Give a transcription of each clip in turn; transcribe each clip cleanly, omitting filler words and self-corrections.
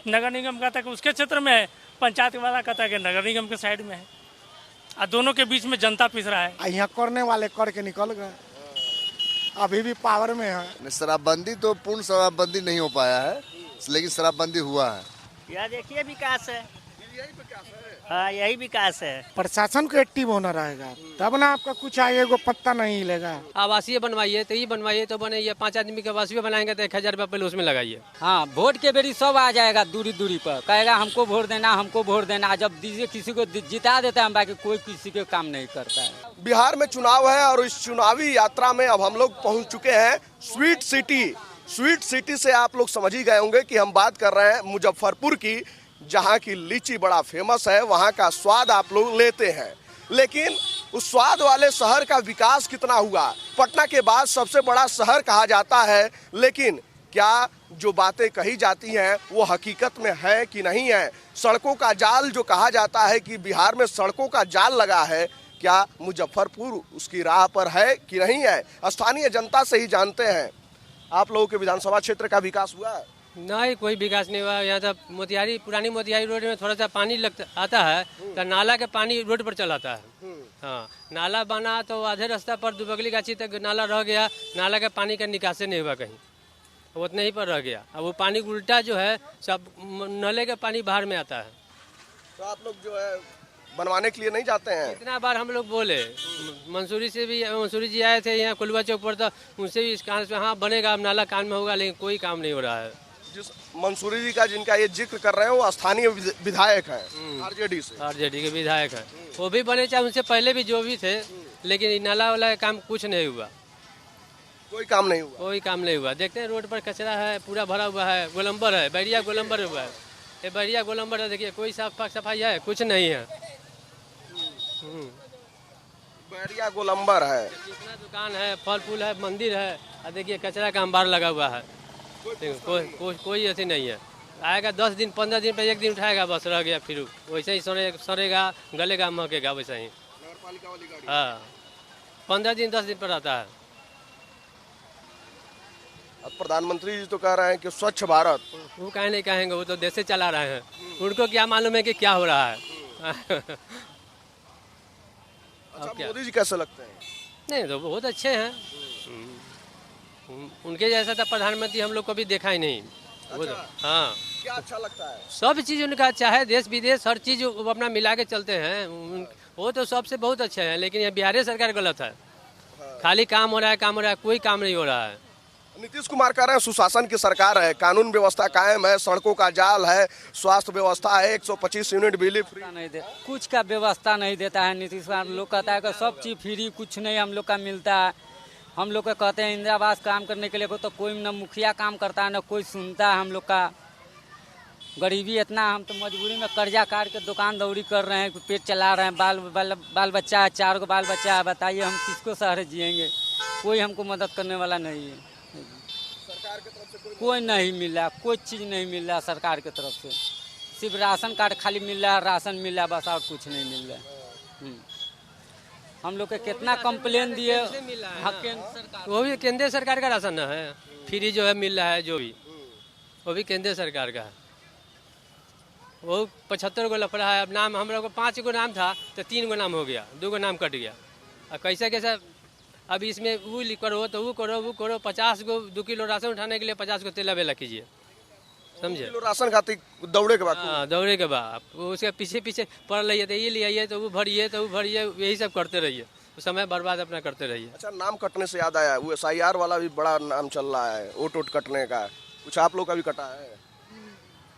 नगर निगम कहता है कि उसके क्षेत्र में है, पंचायत वाला कहता है कि नगर निगम के साइड में है, और दोनों के बीच में जनता पिस रहा है। यहाँ करने वाले करके निकल गए, अभी भी पावर में है। शराबबंदी तो पूर्ण शराबबंदी नहीं हो पाया है, लेकिन शराबबंदी हुआ है। यह देखिए विकास है, हाँ यही विकास है। प्रशासन को एक्टिव होना रहेगा तब ना आपका कुछ आगे को पत्ता नहीं हिलेगा। आवासीय बनवाइए तो ये बनवाइए तो बने, ये 5 आदमी के आवासीय बनाएंगे तो 1000 रुपये पहले उसमें लगाइए। हाँ, वोट के बेरी सब आ जाएगा, दूरी दूरी पर कहेगा हमको वोट देना, हमको वोट देना। जब दीजिए किसी को जिता देता है, बाकी कोई किसी के काम नहीं करता है। बिहार में चुनाव है और इस चुनावी यात्रा में अब हम लोग पहुंच चुके हैं स्वीट सिटी। स्वीट सिटी से आप लोग समझ ही गए होंगे कि हम बात कर रहे हैं मुजफ्फरपुर की, जहां की लीची बड़ा फेमस है, वहां का स्वाद आप लोग लेते हैं। लेकिन उस स्वाद वाले शहर का विकास कितना हुआ? पटना के बाद सबसे बड़ा शहर कहा जाता है, लेकिन क्या जो बातें कही जाती हैं वो हकीकत में है कि नहीं है? सड़कों का जाल जो कहा जाता है कि बिहार में सड़कों का जाल लगा है, क्या मुजफ्फरपुर उसकी राह पर है कि नहीं है? स्थानीय जनता से ही जानते हैं। आप लोगों के विधानसभा क्षेत्र का विकास हुआ है? नहीं, कोई विकास नहीं हुआ। यहाँ तक मोतिहारी, पुरानी मोतिहारी रोड में थोड़ा सा पानी आता है तो नाला के पानी रोड पर चल आता है। हाँ, नाला बना तो आधे रास्ता पर दुबगली गाछी तक नाला रह गया, नाला के पानी का निकासी नहीं हुआ कहीं, उतने ही पर रह गया। अब वो पानी उल्टा जो है सब नाले का पानी बाहर में आता है। तो आप लोग जो है बनवाने के लिए नहीं जाते हैं? इतना बार हम लोग बोले, मंसूरी से भी, मंसूरी जी आए थे यहाँ कुलवा चौक पर, तो उनसे भी इस कारण से हाँ बनेगा, अब नाला काम में होगा, लेकिन कोई काम नहीं हो रहा है। जिस मंसूरी जी का जिनका ये जिक्र कर रहे हैं वो स्थानीय विधायक हैं, आरजेडी से। आरजेडी के विधायक हैं, वो भी बने, चाहे उनसे पहले भी जो भी थे, लेकिन नाला वाला काम कुछ नहीं हुआ, कोई काम नहीं हुआ। कोई काम नहीं हुआ। देखते हैं रोड पर कचरा है, पूरा भरा हुआ है, गोलंबर है, बैरिया गोलंबर हुआ है, ये बैरिया गोलंबर है। देखिए कोई साफ सफाई है, कुछ नहीं है। बैरिया गोलंबर है, जितना दुकान है, फल फूल है, मंदिर है, और देखिए कचरा का अंबार लगा हुआ है। कोई ऐसी नहीं है। आएगा 10 दिन 15 दिन पे एक दिन उठाएगा, बस रह गया, फिर वैसे ही सड़ेगा, गलेगा, महकेगा वैसे ही। हाँ, 15 दिन 10 दिन पर आता है। अब प्रधानमंत्री जी तो कह रहे हैं कि स्वच्छ भारत। वो कहीं नहीं कहेंगे, वो तो देश से चला रहे हैं, उनको क्या मालूम है कि क्या हो रहा है। अच्छा, मोदी जी कैसे लगते हैं? नहीं तो बहुत अच्छे हैं, उनके जैसा तो प्रधानमंत्री हम लोग कभी देखा ही नहीं। अच्छा, हाँ, क्या अच्छा लगता है? सब चीज़ उनका अच्छा है, देश विदेश हर चीज़ वो अपना मिला के चलते हैं, वो तो सबसे बहुत अच्छे हैं। लेकिन ये बिहार सरकार गलत है, खाली काम हो रहा है, काम हो रहा है, कोई काम नहीं हो रहा है। नीतीश कुमार कह रहे हैं सुशासन की सरकार है, कानून व्यवस्था कायम है, सड़कों का जाल है, स्वास्थ्य व्यवस्था है, 125 यूनिट बिजली फ्री नहीं दे, कुछ का व्यवस्था नहीं देता है नीतीश कुमार। लोग कहता है कि सब चीज फ्री, कुछ नहीं हम लोग का मिलता है। हम लोग को कहते हैं इंदिरा आवास काम करने के लिए, तो कोई न मुखिया काम करता है, न कोई सुनता है। हम लोग का गरीबी इतना, हम तो मजबूरी में कर्जा काट के दुकान दौड़ी कर रहे हैं, पेट चला रहे हैं, बाल बच्चा है, 4 बाल बच्चा है। बताइए हम किसको सहारे जिएंगे? कोई हमको मदद करने वाला नहीं है। सरकार की तरफ से कोई नहीं मिल रहा, कोई चीज़ नहीं मिल रहा सरकार की तरफ से। सिर्फ राशन कार्ड खाली मिल रहा है, राशन मिल रहा है, बस और कुछ नहीं मिल रहा है। हम लोग के कितना कंप्लेन दिए, वो भी केंद्र सरकार का राशन है, फ्री जो है मिल रहा है, जो भी वो भी केंद्र सरकार का है। वो 75 गो लफड़ा है। अब नाम हम लोग को 5 गो नाम था तो 3 गो नाम हो गया, 2 गो नाम कट गया। अब कैसे कैसे अब इसमें वो करो तो वो करो, वो करो। 50 गो 2 किलो राशन उठाने के लिए 50 गो तेला बेला कीजिए, समझे? किलो राशन खाते दौड़े के बाद। हाँ, दौड़े के बाद उसके पीछे पीछे पड़ रही है, तो ये ले आइए, तो वो भरिए, तो वो भरिए, यही सब करते रहिए, समय बर्बाद अपना करते रहिए। अच्छा, नाम कटने से याद आया, वो SIR वाला भी बड़ा नाम चल रहा है, वोट कटने का। कुछ आप लोग का भी कटा है?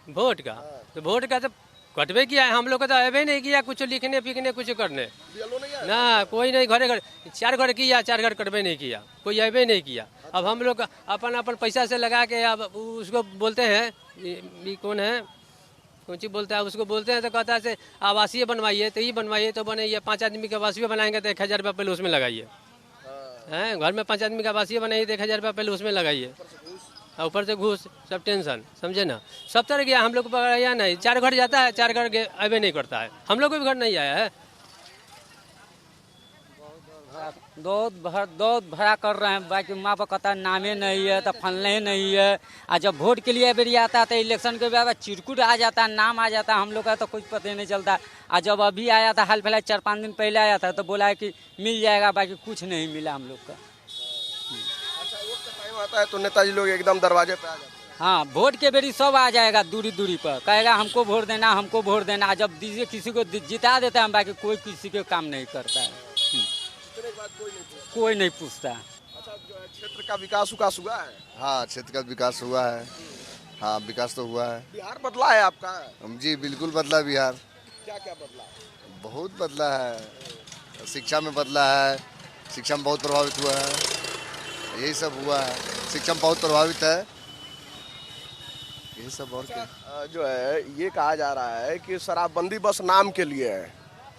वोट का तो वोट का तो कटबे किया है, हम लोग को तो अबे नहीं किया, कुछ लिखने फिकने कुछ करने ना, कोई नहीं। घरे घर 4 घर किया, 4 घर कटबे नहीं किया, कोई अबे नहीं किया। अब हम लोग अपन अपन पैसा से लगा के अब उसको बोलते हैं, ये कौन है, कौन चीज बोलता है, उसको बोलते हैं तो कहता है आवासीय बनवाइए, तो ये बनवाइए तो बने, ये 5 आदमी के आवासीय बनाएंगे तो 1000 रुपये पहले उसमें लगाइए। हैं, घर में 5 आदमी का आवासीय बनाइए तो 1000 रुपये पहले उसमें लगाइए, ऊपर से घूस, सब टेंशन, समझे ना? सब तरह गया, हम लोग को पकड़ाया नहीं। 4 घर जाता है, 4 घर अबे नहीं करता है, हम लोग को भी घर नहीं आया है। दौड़ भरा कर रहे हैं, बाकी माँ बाप कहता नामे नहीं है तो फलने नहीं है। और जब वोट के लिए बेरी आता है तो इलेक्शन के बाद चिरकुट आ जाता है, नाम आ जाता है, हम लोग का तो कुछ पता नहीं चलता। और जब अभी आया था हाल फिलहाल 4-5 दिन पहले आया था तो बोला है कि मिल जाएगा, बाकी कुछ नहीं मिला हम लोग का। अच्छा, वोट का टाइम आता है तो नेताजी लोग एकदम दरवाजे पे आ जाते हैं। हाँ, वोट के बेरी सब आ जाएगा, दूरी दूरी पर कहेगा हमको वोट देना, हमको वोट देना। जब दीजिए किसी को जिता देता है, बाकी कोई किसी के काम नहीं करता है, कोई नहीं पूछता। अच्छा, जो है क्षेत्र का विकास हुआ है? हाँ, क्षेत्र का विकास हुआ है। हाँ, विकास तो हुआ है। बिहार बदला है आपका? जी बिल्कुल बदला बिहार, क्या क्या बदला? बहुत बदला है। शिक्षा में बदला है, शिक्षा में बहुत प्रभावित हुआ है, यही सब हुआ है। शिक्षा में बहुत प्रभावित है, यही सब। और क्या जो है ये कहा जा रहा है कि शराबबंदी बस नाम के लिए है।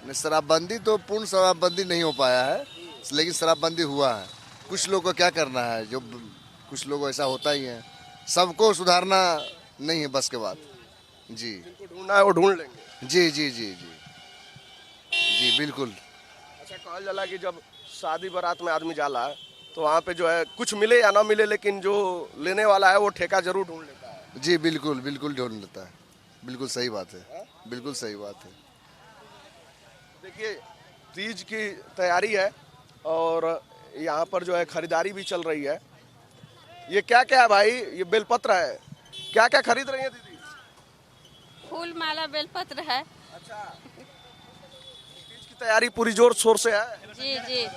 नहीं, शराबबंदी तो पूर्ण शराबबंदी नहीं हो पाया है, लेकिन शराबबंदी हुआ है। कुछ लोग को क्या करना है, जो कुछ लोग ऐसा होता ही है, सबको सुधारना नहीं है बस के बात। जी, जिनको ढूंढना है वो ढूंढ लेंगे। जी जी जी जी जी बिल्कुल। अच्छा, कहा जाला कि जब शादी बारात में आदमी जाला तो वहाँ पे जो है कुछ मिले या ना मिले, लेकिन जो लेने वाला है वो ठेका जरूर ढूंढ लेता है। जी बिल्कुल बिल्कुल ढूंढ लेता है, बिल्कुल सही बात है, बिल्कुल सही बात है। देखिए, तीज की तैयारी है और यहाँ पर जो है खरीदारी भी चल रही है। ये क्या क्या है भाई? ये बेलपत्र है, क्या क्या खरीद रही है दीदी? फूल माला बेलपत्र है। अच्छा, तीज की तैयारी पूरी जोर शोर से है? जी जी।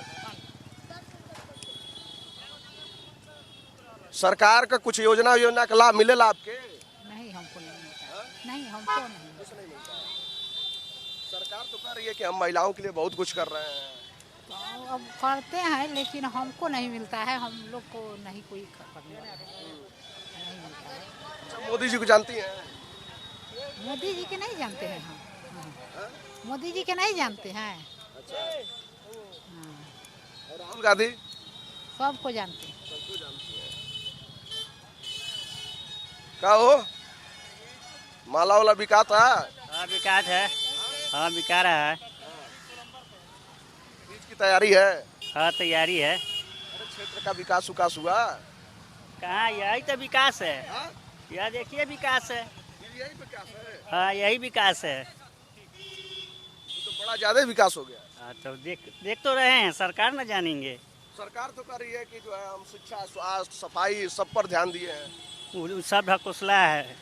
सरकार का कुछ योजना का लाभ मिलेला आपके? नहीं, हमको नहीं मिलता। नहीं, हमको नहीं। सरकार तो कह रही है कि हम महिलाओं के लिए बहुत कुछ कर रहे हैं। तो अब करते हैं, लेकिन हमको नहीं मिलता है, हम लोग को नहीं कोई करने वाला नहीं मिलता है। अच्छा, मोदी जी को जानती हैं? मोदी जी के नहीं जानते हैं हम। हाँ। मोदी जी के नहीं जानते हैं। अच्छा। हाँ। और राहुल गांधी? सबको जानते हैं। क्या हो, माला वाला बिकाता है? हाँ, विकास है। हाँ, बिका रहा है। तीज की तैयारी है? हाँ, तैयारी है। अरे, क्षेत्र का विकास हुआ? कहाँ, यही तो विकास है। हाँ? यह देखिए विकास है। यही विकास है? हाँ, यही विकास है। तो बड़ा ज्यादा विकास हो गया। हाँ, तो देख तो रहे हैं, सरकार न जानेंगे। सरकार तो कर रही है कि जो है हम शिक्षा, स्वास्थ्य, सफाई सब पर ध्यान दिए हैं। वो सब ढकोसला है,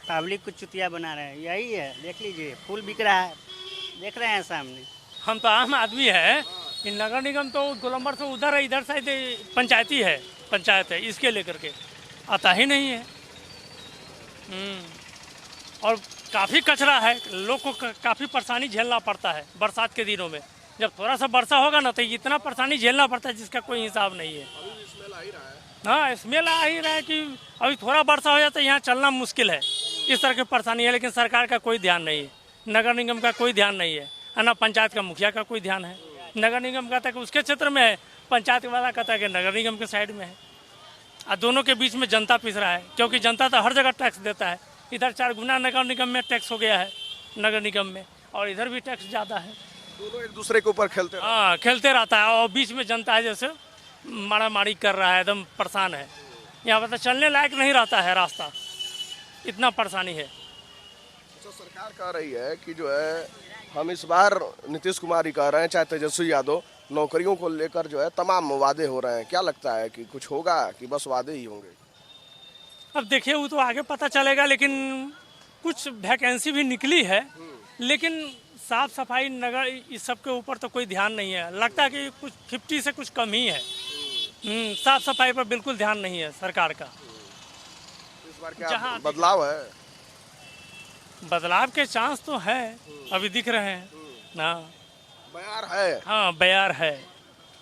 पब्लिक को चुतिया बना रहे हैं। यही है, देख लीजिए, फूल बिक रहा है, देख रहे हैं सामने। हम तो आम आदमी है, कि नगर निगम तो गोलंबर से उधर है, इधर साइड पंचायती है, पंचायत है, इसके लेकर के आता ही नहीं है। और काफ़ी कचरा है, लोग को काफ़ी परेशानी झेलना पड़ता है बरसात के दिनों में। जब थोड़ा सा वर्षा होगा ना तो इतना परेशानी झेलना पड़ता है जिसका कोई हिसाब नहीं है। हाँ, स्मेल आ ही रहा है कि अभी थोड़ा वर्षा हो जाता है, यहाँ चलना मुश्किल है। इस तरह की परेशानी है, लेकिन सरकार का कोई ध्यान नहीं है, नगर निगम का कोई ध्यान नहीं है, ना पंचायत का मुखिया का कोई ध्यान है। नगर निगम कहता है कि उसके क्षेत्र में है, पंचायत वाला कहता है कि नगर निगम के साइड में है। और दोनों के बीच में जनता पिस रहा है, क्योंकि जनता तो हर जगह टैक्स देता है। इधर 4 गुना नगर निगम में टैक्स हो गया है, नगर निगम में, और इधर भी टैक्स ज़्यादा है। दोनों एक दूसरे के ऊपर खेलते हैं। हाँ, खेलते रहता है, और बीच में जनता है जैसे मारा मारी कर रहा है, एकदम परेशान है। यहाँ पर तो चलने लायक नहीं रहता है रास्ता, इतना परेशानी है। तो सरकार कह रही है कि जो है हम इस बार नीतीश कुमार ही कह रहे हैं, चाहे तेजस्वी यादव, नौकरियों को लेकर जो है तमाम वादे हो रहे हैं। क्या लगता है कि कुछ होगा कि बस वादे ही होंगे? अब देखिए, वो तो आगे पता चलेगा, लेकिन कुछ वैकेंसी भी निकली है, लेकिन साफ सफाई नगर इस सब के ऊपर तो कोई ध्यान नहीं है। लगता है कि कुछ 50 से कुछ कम ही है। साफ सफाई पर बिल्कुल ध्यान नहीं है सरकार का। इस बार क्या बदलाव है? बदलाव के चांस तो है, अभी दिख रहे हैं ना। बयार है। हाँ, बयार है,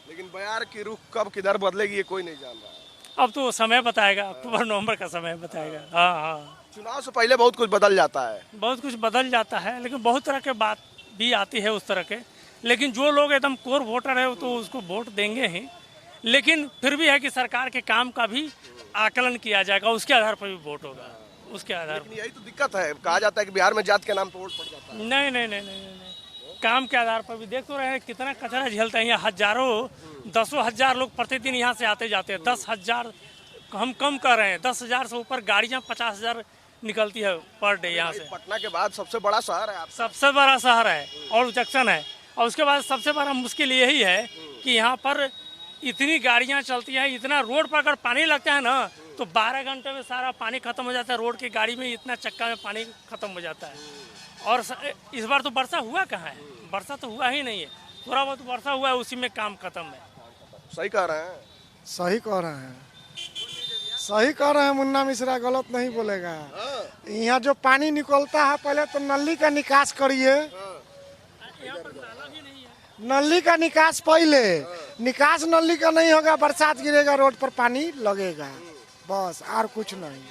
लेकिन बयार की रुख कब किधर बदलेगी ये कोई नहीं जान रहा है। अब तो समय बताएगा, अक्टूबर नवंबर का समय बताएगा। हाँ हाँ, चुनाव से पहले बहुत कुछ बदल जाता है। बहुत कुछ बदल जाता है, लेकिन बहुत तरह के बात भी आती है उस तरह के। लेकिन जो लोग एकदम कोर वोटर है तो उसको वोट देंगे ही, लेकिन फिर भी है कि सरकार के काम का भी आकलन किया जाएगा, उसके आधार पर भी वोट होगा, उसके आधार पर। यही तो दिक्कत है, कहा जाता है कि बिहार में जात के नाम पर वोट पड़ जाता है। नहीं नहीं नहीं नहीं नहीं, काम के आधार पर भी देख तो रहे हैं कितना कचरा झेलते हैं। यहाँ हजारों 10,000 लोग प्रतिदिन यहाँ से आते जाते हैं। 10,000 हम कम कर रहे हैं, 10,000 से ऊपर गाड़ियाँ 50,000 निकलती है पर डे यहाँ से। पटना के बाद सबसे बड़ा शहर है आप। सबसे बड़ा शहर है और जंक्शन है। और उसके बाद सबसे बड़ा मुश्किल यही है कि यहाँ पर इतनी गाड़ियाँ चलती हैं, इतना रोड पर अगर पानी लगता है ना तो 12 घंटे में सारा पानी खत्म हो जाता है। रोड की गाड़ी में इतना चक्का में पानी खत्म हो जाता है। और इस बार तो वर्षा हुआ कहाँ है, वर्षा तो हुआ ही नहीं है। थोड़ा बहुत वर्षा हुआ है, उसी में काम खत्म है। सही कह रहे हैं, सही कह रहे हैं, सही कह रहे हैं। मुन्ना मिश्रा गलत नहीं बोलेगा। यहाँ जो पानी निकलता है पहले तो नली का निकास करिए। नली का निकास पहले, निकास नली का नहीं होगा, बरसात गिरेगा रोड पर पानी लगेगा, बस और कुछ नहीं।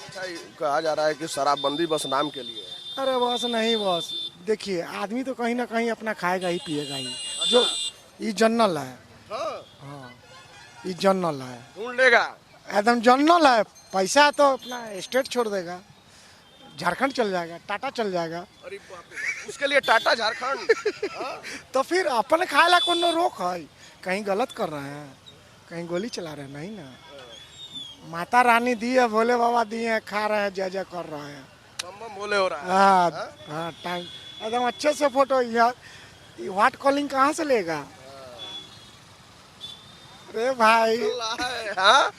अच्छा, कहा जा रहा है कि शराबबंदी बस नाम के लिए। अरे बस नहीं, बस देखिए आदमी तो कहीं ना कहीं अपना खाएगा ही पिएगा ही। जो ये जनरल है, हाँ ये जनरल है, ढूंढ लेगा एकदम जनरल है। पैसा तो अपना स्टेट छोड़ देगा, झारखंड चल जाएगा, टाटा चल जाएगा। अरे बाप रे, उसके लिए टाटा झारखंड। तो फिर अपन खाए ला कोनो रोक है? कहीं गलत कर रहे हैं, कहीं गोली चला रहे हैं? नहीं ना, माता रानी दी है, भोले बाबा दिए हैं, खा रहे हैं, जय जय कर रहे हैं। बम बोले हो रहा है। हाँ हाँ, टाइम एकदम अच्छे से फोटो। यार व्हाट कॉलिंग कहाँ से लेगा? अरे भाई हाँ,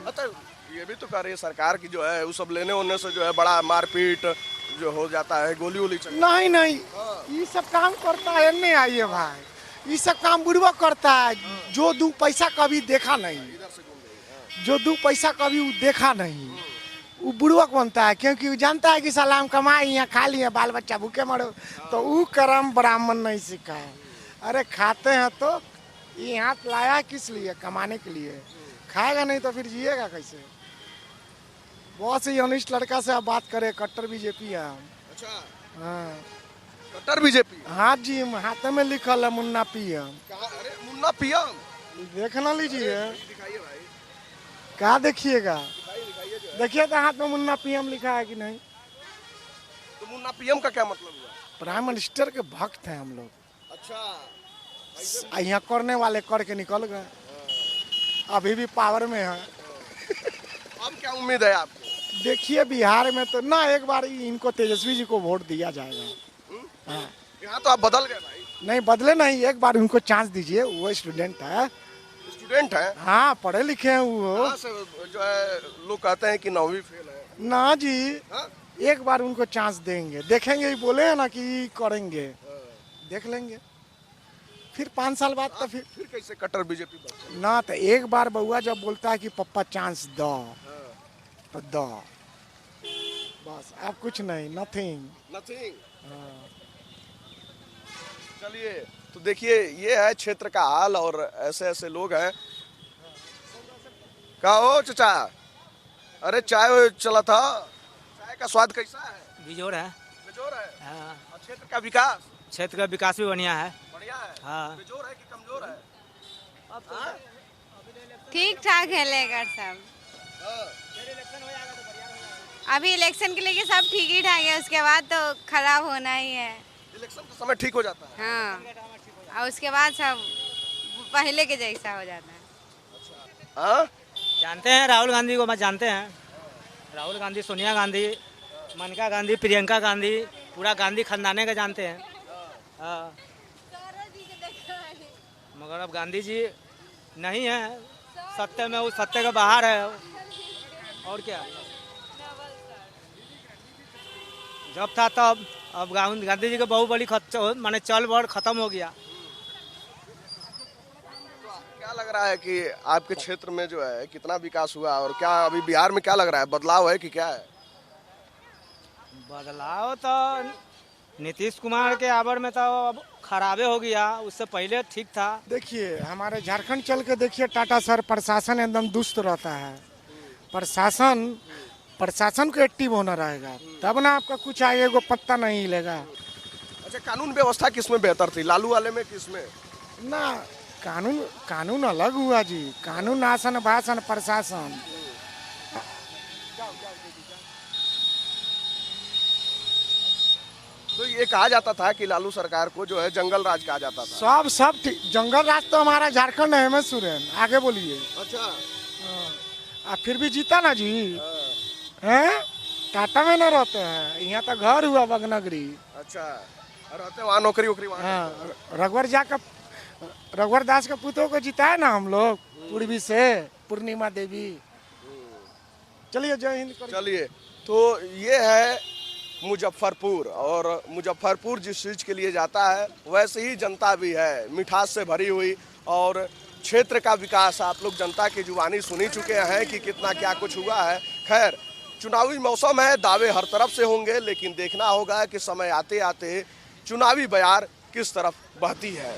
अच्छा ये भी तो कह रही है सरकार की जो है वो सब लेने होने से जो है बड़ा मारपीट जो हो जाता है, गोली वोली चल। नहीं नहीं, ये सब काम करता है नहीं। आइए भाई, ये सब काम बुढ़वा करता है जो दो पैसा कभी देखा नहीं, जो दो पैसा कभी वो देखा नहीं, वो बुढ़वक बनता है। क्योंकि वो जानता है कि सलाम कमाए यहाँ खा लिए, बाल बच्चा भूखे मरो। तो वो कर्म ब्राह्मण नहीं सीखा है। अरे खाते हैं तो ये हाथ लाया किस लिए? कमाने के लिए। खाएगा नहीं तो फिर जिएगा कैसे? बहुत ही अनिष्ट लड़का से आप बात करें, कट्टर बीजेपी है हम। अच्छा, हाँ कट्टर बीजेपी। हाँ जी, हाथ में लिखल है मुन्ना पीएम। अरे मुन्ना पीएम देखना लीजिए, दिखाइए भाई। क्या देखिएगा? देखिए तो हाथ में मुन्ना पीएम लिखा है कि नहीं? तो मुन्ना पीएम का क्या मतलब हुआ? प्राइम मिनिस्टर के भक्त हैं हम लोग। अच्छा, यहाँ करने वाले करके निकल गए, अभी भी पावर में है। अब क्या उम्मीद है आपको? देखिए बिहार में तो ना, एक बार इनको तेजस्वी जी को वोट दिया जाएगा। हाँ, यहाँ तो आप बदल गए भाई। नहीं बदले नहीं, एक बार उनको चांस दीजिए। वो स्टूडेंट है, स्टूडेंट है। हाँ पढ़े लिखे हैं वो। कहाँ से जो है लोग कहते हैं कि 9वीं फेल है। ना जी, हाँ? एक बार उनको चांस देंगे, देखेंगे। ही बोले हैं ना कि करेंगे, देख लेंगे। फिर 5 साल बाद तो फिर कैसे कट्टर बीजेपी बनते? ना। तो एक बार बउआ जब बोलता है कि पप्पा चांस दो तो दो, बस। अब कुछ नहीं, नथिंग। चलिए, तो देखिए ये है क्षेत्र का हाल और ऐसे ऐसे लोग हैं। कहो चचा, अरे चाय चला था, चाय का स्वाद कैसा है? बिजोर है। बेजोर है। हाँ। और क्षेत्र का विकास? क्षेत्र का विकास भी बढ़िया है। बढ़िया है। हाँ। बेजोर है कि कमजोर है? ठीक ठाक है लेकर सब। अभी इलेक्शन के लिए सब ठीक ही ठाक है, उसके बाद तो खराब होना ही है। इलेक्शन के समय ठीक हो जाता है। हाँ, और उसके बाद सब पहले के जैसा हो जाता है। हाँ? जानते हैं राहुल गांधी को, मैं जानते हैं राहुल गांधी, सोनिया गांधी, मनका गांधी, प्रियंका गांधी, पूरा गांधी खानदाने का जानते हैं। हाँ। मगर अब गांधी जी नहीं है सत्य में, वो सत्य के बाहर है। और क्या, जब था तब, अब गांधी जी का बाहुबली माने चल बढ़ खत्म हो गया। क्या लग रहा है कि आपके क्षेत्र में जो है कितना विकास हुआ और क्या अभी बिहार में क्या लग रहा है, बदलाव है कि क्या है? बदलाव तो नीतीश कुमार के आवर में तो अब खराबे हो गया, उससे पहले ठीक था। देखिए हमारे झारखंड चल के देखिए, टाटा सर प्रशासन एकदम दुष्ट रहता है। प्रशासन को एक्टिव होना रहेगा, तब ना आपका कुछ आगे को पत्ता नहीं हिलेगा। अच्छा, कानून व्यवस्था किसमें बेहतर थी, लालू वाले में किसमें? ना, कानून अलग हुआ जी। कानून आसन भाषण प्रशासन। तो ये कहा जाता था कि लालू सरकार को जो है जंगल राज कहा जाता था। सब ठीक। जंगल राज तो हमारा झारखंड है, हेमंत सोरेन। आगे बोलिए। अच्छा, फिर भी जीता ना जी। हैं टाटा में न रहते हैं, यहाँ तो घर हुआ बगनगरी। अच्छा, रहते वहाँ नौकरी वोकरी वहाँ। हाँ, रघुवर दास के पुतों को जिताए ना हम लोग पूर्वी से, पूर्णिमा देवी। चलिए, जय हिंद। चलिए, तो ये है मुजफ्फरपुर, और मुजफ्फरपुर जिस चीज़ के लिए जाता है वैसे ही जनता भी है, मिठास से भरी हुई। और क्षेत्र का विकास आप लोग जनता की जुबानी सुन ही चुके हैं कि कितना क्या कुछ हुआ है। खैर, चुनावी मौसम है, दावे हर तरफ से होंगे, लेकिन देखना होगा कि समय आते आते चुनावी बयार किस तरफ बहती है।